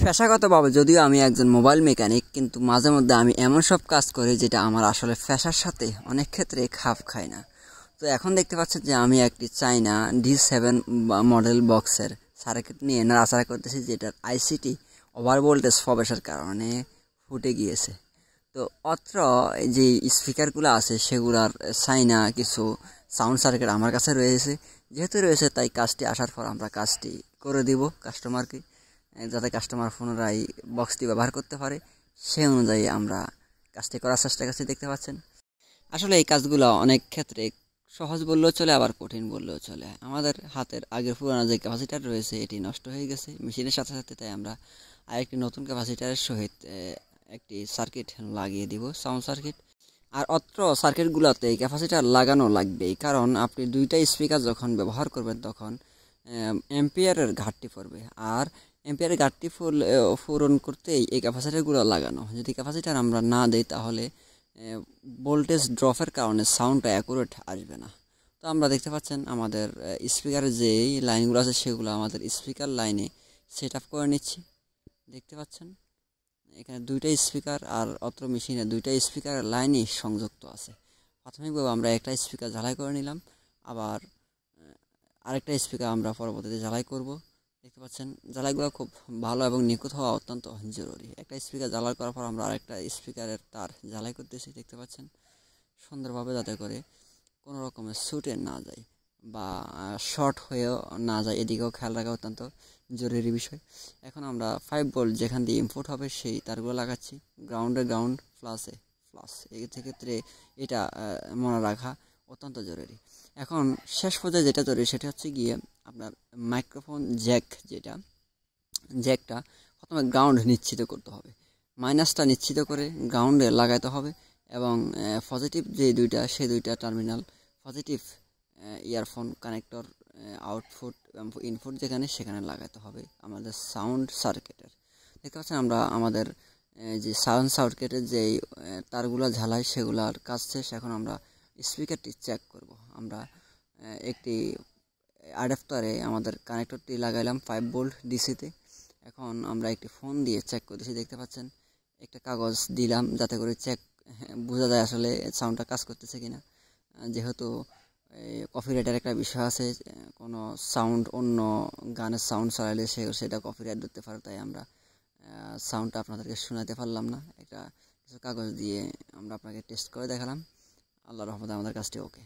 পেশাগতভাবে যদিও আমি একজন মোবাইল মেকানিক, কিন্তু মাঝে মধ্যে আমি এমন সব কাজ করি যেটা আমার আসলে পেশার সাথে অনেক ক্ষেত্রে খাপ খায় না। তো এখন দেখতে পাচ্ছেন যে আমি একটি চাইনা D7 মডেল বক্সের সার্কিট নিয়ে নাড়াচাড়া করতেছি, যেটার আইসিটি ওভার ভোল্টেজ প্রবেশের কারণে ফুটে গিয়েছে। তো অত্র যে স্পিকারগুলো আছে সেগুলার চাইনা কিছু সাউন্ড সার্কিট আমার কাছে রয়েছে। যেহেতু রয়েছে তাই কাজটি আসার পর আমরা কাজটি করে দিব কাস্টমারকে, যাতে কাস্টমার পুনরায় বক্সটি ব্যবহার করতে পারে। সেই অনুযায়ী আমরা কাজটি করার চেষ্টা করছি। দেখতে পাচ্ছেন আসলে এই কাজগুলো অনেক ক্ষেত্রে সহজ বললেও চলে, আবার কঠিন বললেও চলে। আমাদের হাতের আগের পুরানো যে ক্যাপাসিটার রয়েছে এটি নষ্ট হয়ে গেছে মেশিনের সাথে সাথে, তাই আমরা আরেকটি নতুন ক্যাপাসিটারের সহিত একটি সার্কিট লাগিয়ে দিব, সাউন্ড সার্কিট। আর অত্র সার্কিটগুলোতে ক্যাপাসিটার লাগানো লাগবেই, কারণ আপনি দুইটা স্পিকার যখন ব্যবহার করবেন তখন অ্যাম্পিয়ারের ঘাটতি পড়বে। আর অ্যাম্পিয়ারের ঘাটতি পূরণ করতেই এই ক্যাপাসিটারগুলো লাগানো। যদি ক্যাপাসিটার আমরা না দিই তাহলে ভোল্টেজ ড্রপের কারণে সাউন্ডটা অ্যাকুরেট আসবে না। তো আমরা দেখতে পাচ্ছেন আমাদের স্পিকারের যে লাইনগুলো আছে সেগুলো আমাদের স্পিকার লাইনে সেট আপ করে নিচ্ছি। দেখতে পাচ্ছেন এখানে দুইটা স্পিকার আর অত্র মেশিনে দুইটা স্পিকার লাইনই সংযুক্ত আছে। প্রাথমিকভাবে আমরা একটা স্পিকার ঝালাই করে নিলাম, আবার আরেকটা স্পিকার আমরা পরবর্তীতে ঝালাই করব। দেখতে পাচ্ছেন ঝালাইগুলো খুব ভালো এবং নিখুঁত হওয়া অত্যন্ত জরুরি। একটা স্পিকার ঝালাই করার পর আমরা আরেকটা স্পিকারের তার ঝালাই করতেছি। দেখতে পাচ্ছেন সুন্দরভাবে, যাতে করে কোনো রকমের ছুটে না যায় বা শর্ট হয়েও না যায়, এদিকেও খেয়াল রাখা অত্যন্ত জরুরি বিষয়। এখন আমরা 5 ভোল্ট যেখান দিয়ে ইনপুট হবে সেই তারগুলো লাগাচ্ছি, গ্রাউন্ডে গ্রাউন্ড, প্লাসে প্লাস। এক্ষেত্রে এটা মনে রাখা অত্যন্ত জরুরি। এখন শেষ পর্যায়ে যেটা জরুরি সেটা হচ্ছে গিয়ে আপনার মাইক্রোফোন জ্যাকটা প্রথমে গ্রাউন্ড নিশ্চিত করতে হবে, মাইনাসটা নিশ্চিত করে গ্রাউন্ডে লাগাতে হবে, এবং পজিটিভ যে দুইটা সেই দুইটা terminal positive earphone connector output input যেখানে সেখানে লাগাতে হবে আমাদের সাউন্ড সার্কিটের। দেখতে পাচ্ছেন আমরা আমাদের যে সাউন্ড সার্কিটের যে তারগুলো ঝালাই সেগুলার কাজ শেষ। এখন আমরা স্পিকারটি চেক করব। আমরা একটি অ্যাডাপ্টারে আমাদের কানেক্টরটি লাগাইলাম 5 ভোল্ট ডিসিতে। এখন আমরা একটি ফোন দিয়ে চেক করতেছি। দেখতে পাচ্ছেন একটা কাগজ দিলাম যাতে করে বোঝা যায় আসলে সাউন্ডটা কাজ করতেছে কিনা। যেহেতু কপিরাইটের একটা বিষয় আছে, কোনো সাউন্ড অন্য গানের সাউন্ড চালাইলে সেটা কপিরাইট ধরতে পারে, তাই আমরা সাউন্ডটা আপনাদেরকে শোনাতে পারলাম না। একটা কিছু কাগজ দিয়ে আমরা আপনাকে টেস্ট করে দেখালাম। আল্লাহর রহমতে আমাদের কাজটি ওকে।